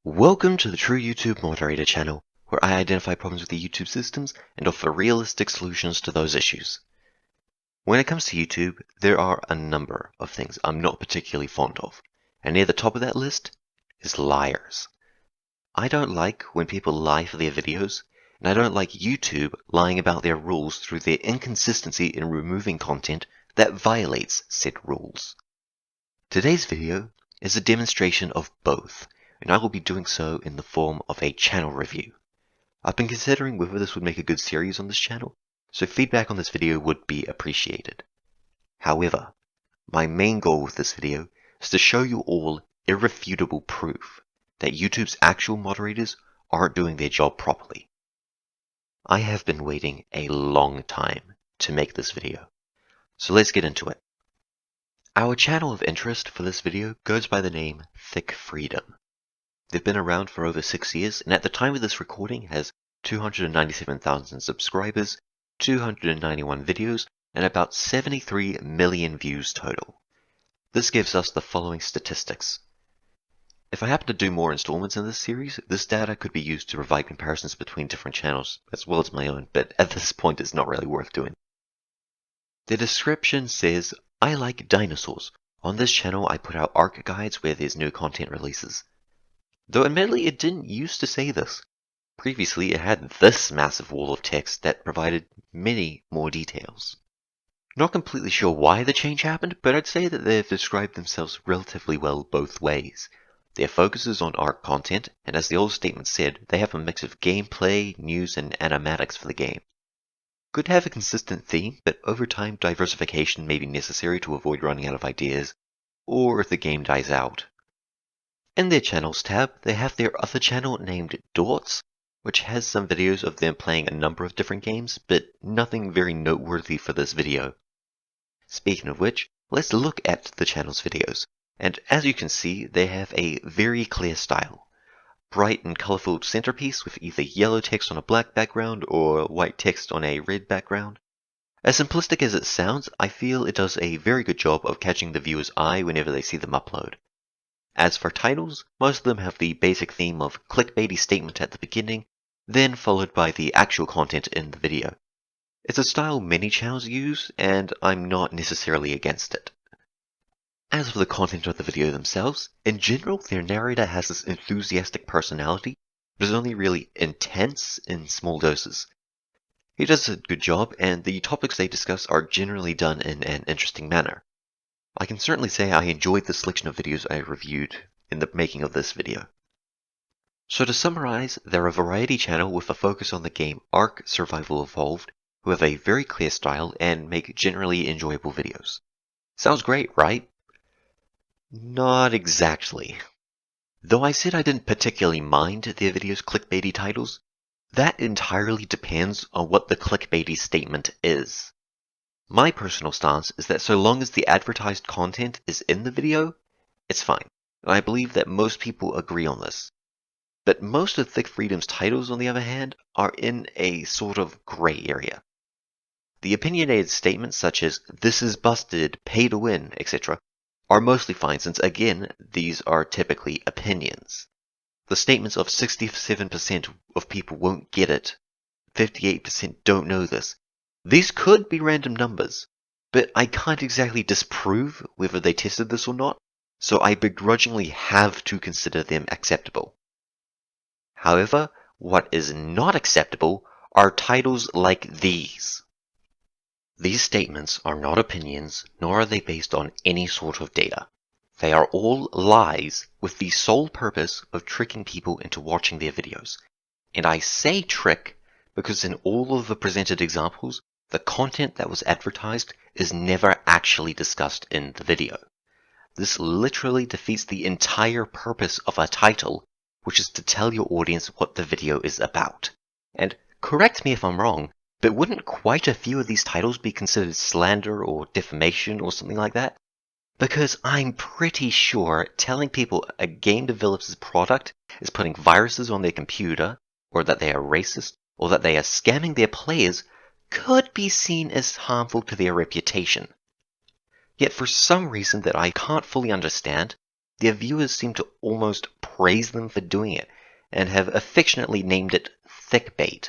Welcome to the True YouTube Moderator channel, where I identify problems with the YouTube systems and offer realistic solutions to those issues. When it comes to YouTube, there are a number of things I'm not particularly fond of, and near the top of that list is liars. I don't like when people lie for their videos, and I don't like YouTube lying about their rules through their inconsistency in removing content that violates said rules. Today's video is a demonstration of both, and I will be doing so in the form of a channel review. I've been considering whether this would make a good series on this channel, so feedback on this video would be appreciated. However, my main goal with this video is to show you all irrefutable proof that YouTube's actual moderators aren't doing their job properly. I have been waiting a long time to make this video, so let's get into it. Our channel of interest for this video goes by the name ThickFreedom. They've been around for over 6 years, and at the time of this recording has 297,000 subscribers, 291 videos, and about 73 million views total. This gives us the following statistics. If I happen to do more installments in this series, this data could be used to provide comparisons between different channels, as well as my own, but at this point it's not really worth doing. The description says, I like dinosaurs. On this channel I put out ARC guides where there's new content releases. Though admittedly it didn't used to say this. Previously it had this massive wall of text that provided many more details. Not completely sure why the change happened, but I'd say that they've described themselves relatively well both ways. Their focus is on ARC content, and as the old statement said, they have a mix of gameplay, news, and animatics for the game. Good to have a consistent theme, but over time diversification may be necessary to avoid running out of ideas, or if the game dies out. In their channels tab, they have their other channel named T.YT.M, which has some videos of them playing a number of different games, but nothing very noteworthy for this video. Speaking of which, let's look at the channel's videos, and as you can see, they have a very clear style. Bright and colorful centerpiece with either yellow text on a black background or white text on a red background. As simplistic as it sounds, I feel it does a very good job of catching the viewer's eye whenever they see them upload. As for titles, most of them have the basic theme of clickbaity statement at the beginning, then followed by the actual content in the video. It's a style many channels use, and I'm not necessarily against it. As for the content of the video themselves, in general their narrator has this enthusiastic personality, but is only really intense in small doses. He does a good job, and the topics they discuss are generally done in an interesting manner. I can certainly say I enjoyed the selection of videos I reviewed in the making of this video. So to summarize, they're a variety channel with a focus on the game ARC Survival Evolved, who have a very clear style and make generally enjoyable videos. Sounds great, right? Not exactly. Though I said I didn't particularly mind their videos' clickbaity titles, that entirely depends on what the clickbaity statement is. My personal stance is that so long as the advertised content is in the video, it's fine, and I believe that most people agree on this. But most of ThickFreedom's titles, on the other hand, are in a sort of gray area. The opinionated statements such as, this is busted, pay to win, etc., are mostly fine since, again, these are typically opinions. The statements of 67% of people won't get it, 58% don't know this, these could be random numbers, but I can't exactly disprove whether they tested this or not, so I begrudgingly have to consider them acceptable. However, what is not acceptable are titles like these. These statements are not opinions, nor are they based on any sort of data. They are all lies with the sole purpose of tricking people into watching their videos. And I say trick because in all of the presented examples, the content that was advertised is never actually discussed in the video. This literally defeats the entire purpose of a title, which is to tell your audience what the video is about. And correct me if I'm wrong, but wouldn't quite a few of these titles be considered slander or defamation or something like that? Because I'm pretty sure telling people a game developer's product is putting viruses on their computer, or that they are racist, or that they are scamming their players could be seen as harmful to their reputation. Yet for some reason that I can't fully understand, their viewers seem to almost praise them for doing it, and have affectionately named it thickbait.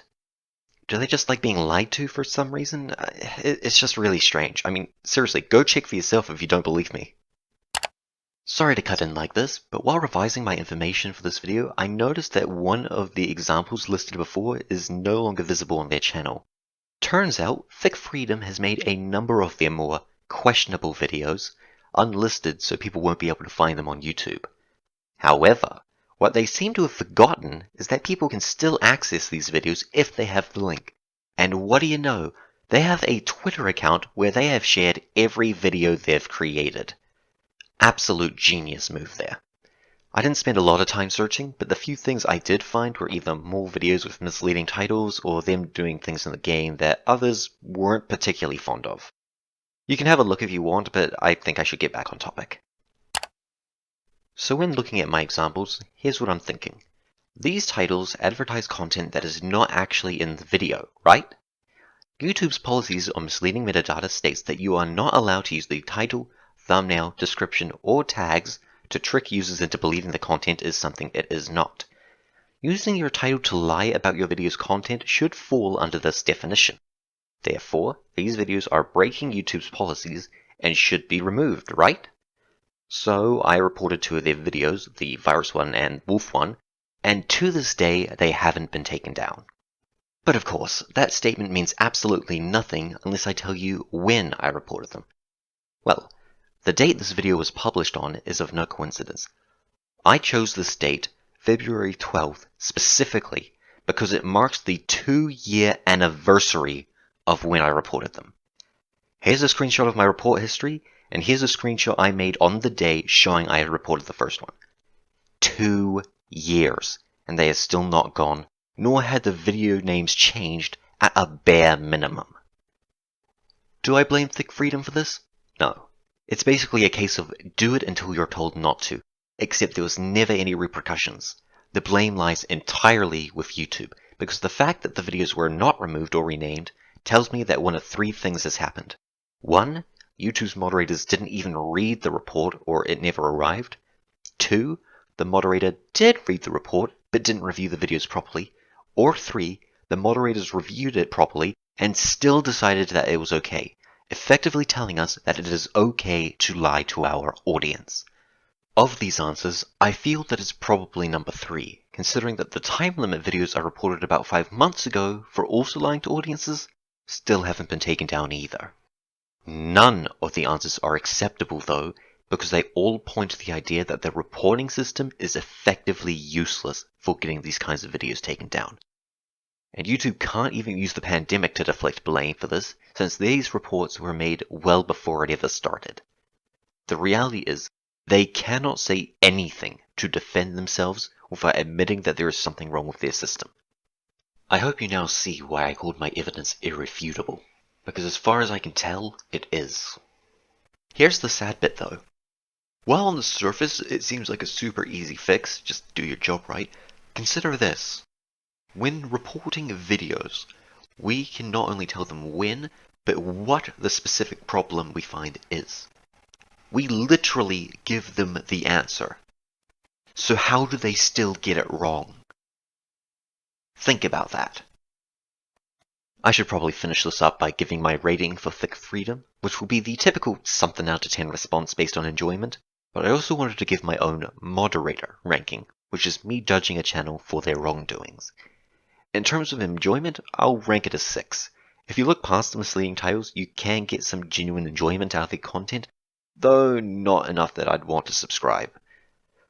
Do they just like being lied to for some reason? It's just really strange. I mean, seriously, go check for yourself if you don't believe me. Sorry to cut in like this, but while revising my information for this video, I noticed that one of the examples listed before is no longer visible on their channel. Turns out, ThickFreedom has made a number of their more questionable videos unlisted so people won't be able to find them on YouTube. However, what they seem to have forgotten is that people can still access these videos if they have the link. And what do you know? They have a Twitter account where they have shared every video they've created. Absolute genius move there. I didn't spend a lot of time searching, but the few things I did find were either more videos with misleading titles or them doing things in the game that others weren't particularly fond of. You can have a look if you want, but I think I should get back on topic. So when looking at my examples, here's what I'm thinking. These titles advertise content that is not actually in the video, right? YouTube's policies on misleading metadata states that you are not allowed to use the title, thumbnail, description, or tags to trick users into believing the content is something it is not. Using your title to lie about your video's content should fall under this definition. Therefore, these videos are breaking YouTube's policies and should be removed, right? So I reported 2 of their videos, the virus one and wolf one, and to this day they haven't been taken down. But of course, that statement means absolutely nothing unless I tell you when I reported them. Well, the date this video was published on is of no coincidence. I chose this date, February 12th, specifically because it marks the 2-year anniversary of when I reported them. Here's a screenshot of my report history, and here's a screenshot I made on the day showing I had reported the first one. 2 years, and they are still not gone, nor had the video names changed at a bare minimum. Do I blame ThickFreedom for this? No. It's basically a case of do it until you're told not to, except there was never any repercussions. The blame lies entirely with YouTube, because the fact that the videos were not removed or renamed tells me that one of 3 things has happened. 1. YouTube's moderators didn't even read the report or it never arrived. 2. The moderator did read the report but didn't review the videos properly. Or 3. The moderators reviewed it properly and still decided that it was okay, effectively telling us that it is okay to lie to our audience. Of these answers, I feel that it's probably number 3, considering that the time limit videos I reported about 5 months ago for also lying to audiences still haven't been taken down either. None of the answers are acceptable though, because they all point to the idea that the reporting system is effectively useless for getting these kinds of videos taken down. And YouTube can't even use the pandemic to deflect blame for this, since these reports were made well before it ever started. The reality is, they cannot say anything to defend themselves without admitting that there is something wrong with their system. I hope you now see why I called my evidence irrefutable, because as far as I can tell, it is. Here's the sad bit though. While on the surface it seems like a super easy fix, just do your job right, consider this. When reporting videos, we can not only tell them when, but what the specific problem we find is. We literally give them the answer. So how do they still get it wrong? Think about that. I should probably finish this up by giving my rating for ThickFreedom, which will be the typical something out of 10 response based on enjoyment, but I also wanted to give my own moderator ranking, which is me judging a channel for their wrongdoings. In terms of enjoyment, I'll rank it as 6. If you look past the misleading titles, you can get some genuine enjoyment out of the content, though not enough that I'd want to subscribe.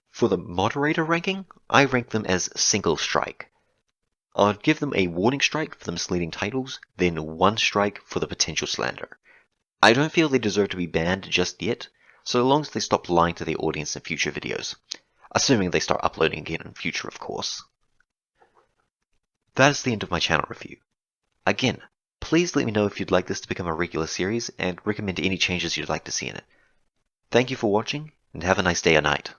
For the moderator ranking, I rank them as single strike. I'd give them a warning strike for the misleading titles, then 1 strike for the potential slander. I don't feel they deserve to be banned just yet, so long as they stop lying to their audience in future videos. Assuming they start uploading again in future, of course. That is the end of my channel review. Again, please let me know if you'd like this to become a regular series and recommend any changes you'd like to see in it. Thank you for watching, and have a nice day or night.